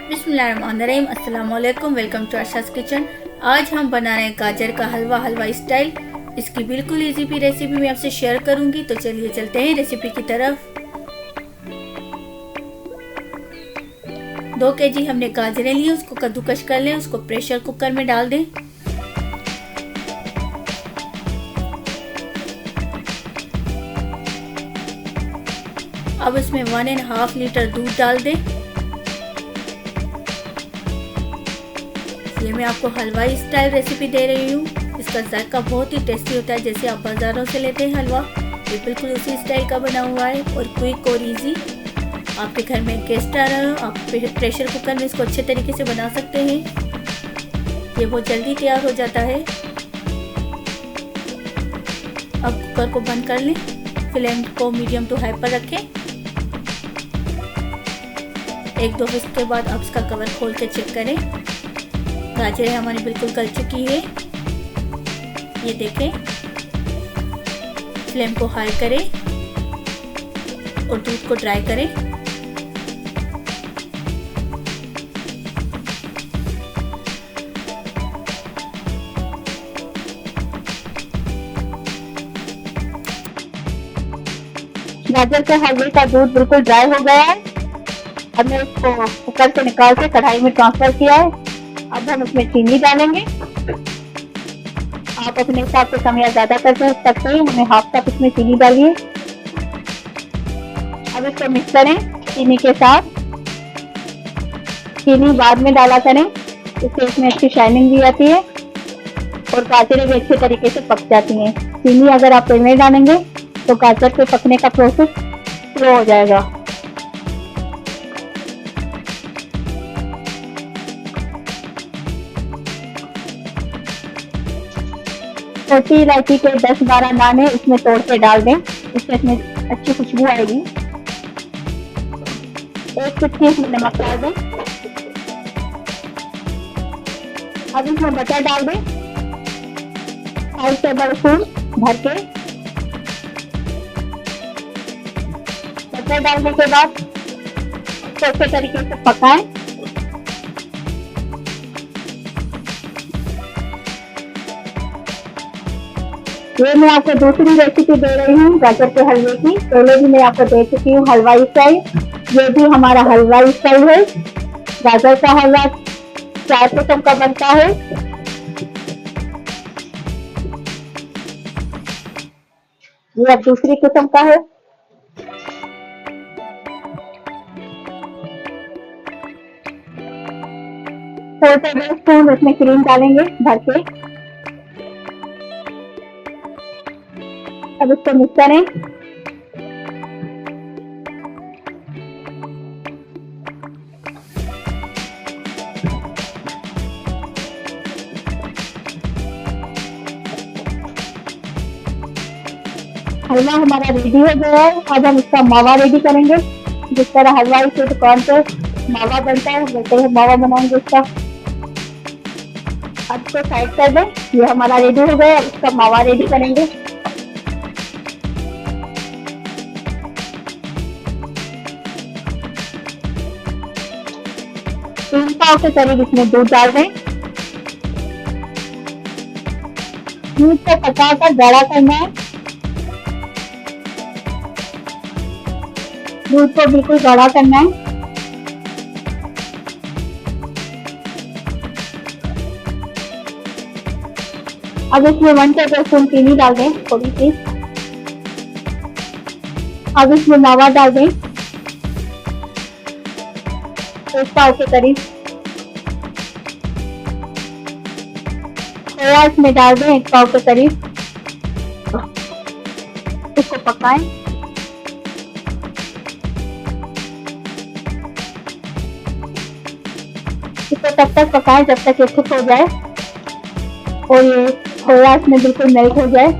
बिस्मिल्लाहिर्रहमानिर्रहीम। अस्सलाम वालेकुम। Welcome to Arsha's kitchen. आज हम बना रहे हैं गाजर का हलवा, हलवाई स्टाइल। इसकी बिल्कुल इजी भी रेसिपी मैं आपसे शेयर करूंगी। तो चलिए चलते हैं रेसिपी की तरफ। 2 केजी हमने गाजरें ली, उसको कद्दूकश कर लें। उसको प्रेशर कुकर में डाल दें। अब इसमें 1.5 लीटर दूध डाल दें। ये मैं आपको हलवाई स्टाइल रेसिपी दे रही हूँ। इसका जायका बहुत ही टेस्टी होता है, जैसे आप बाज़ारों से लेते हैं हलवा, ये बिल्कुल उसी स्टाइल का बना हुआ है और क्विक और इजी। आपके घर में गेस्ट आ रहे हो, आप प्रेशर कुकर में इसको अच्छे तरीके से बना सकते हैं। ये बहुत जल्दी तैयार हो जाता है। अब कुकर को बंद कर लें। फ्लेम को मीडियम टू हाई पर रखें। 1-2 विस्क के बाद आप इसका कवर खोल के चेक करें। गाजरें हमारी बिल्कुल गल चुकी है, ये देखें। फ्लेम को हाई करें और दूध को ड्राई करें। गाजर के हलवे का दूध बिल्कुल ड्राई हो गया है। अब मैं इसको कुकर से निकाल के कढ़ाई में ट्रांसफर किया है। अब हम इसमें चीनी डालेंगे। आप अपने हिसाब से कम या ज्यादा कर सकते हैं। हमने 1/2 कप इसमें चीनी डाली है। अब इसको मिक्स करें चीनी के साथ। चीनी बाद में डाला करें, इससे इसमें अच्छी शाइनिंग भी आती है और गाजरें भी अच्छे तरीके से पक जाती हैं। चीनी अगर आप पहले डालेंगे तो गाजर के पकने का प्रोसेस स्लो हो जाएगा। छोटी इलायची के 10-12 दाने इसमें तोड़ के डाल दें, इससे इसमें अच्छी खुशबू आएगी। 1 चुटकी इसमें नमक डाल दें। अब इसमें बटर डाल दें 5 टेबल स्पून भर के। बटर डालने के बाद अच्छे तरीके से पकाएं। ये मैं आपको दूसरी रेसिपी दे रही हूँ गाजर के हलवे की। पहले भी मैं आपको दे चुकी हूँ हलवाई स्टाइल। ये भी हमारा हलवाई स्टाइल है। गाजर का हलवा 4 किस्म का बनता है। ये अब दूसरी किस्म का है। फोर टेबल स्पून इसमें क्रीम डालेंगे भर के। अब इसको मिक्स करें। हलवा हमारा रेडी हो गया है। अब हम इसका मावा रेडी करेंगे। जिस तरह हलवाई से दुकान पर मावा बनता है वैसे ही मावा बनाएंगे इसका। अब इसको साइड कर दें। ये हमारा रेडी हो गया है। अब इसका मावा रेडी करेंगे। 3 पाव के करीब इसमें दूध डाल दें। दूध को पकाकर गाढ़ा करना है। दूध को बिल्कुल गाढ़ा करना है। अब इसमें 1 टेबल स्पून चीनी डाल दें थोड़ी सी। अब इसमें मावा डाल दें 1 पाव के करीब। खोया इसमें डाल दें 1 पाव के करीब। इसको पकाएं। इसको तब तक पकाएं जब तक ये कुक हो जाए और ये खोया इसमें बिल्कुल मेल्ट हो जाए।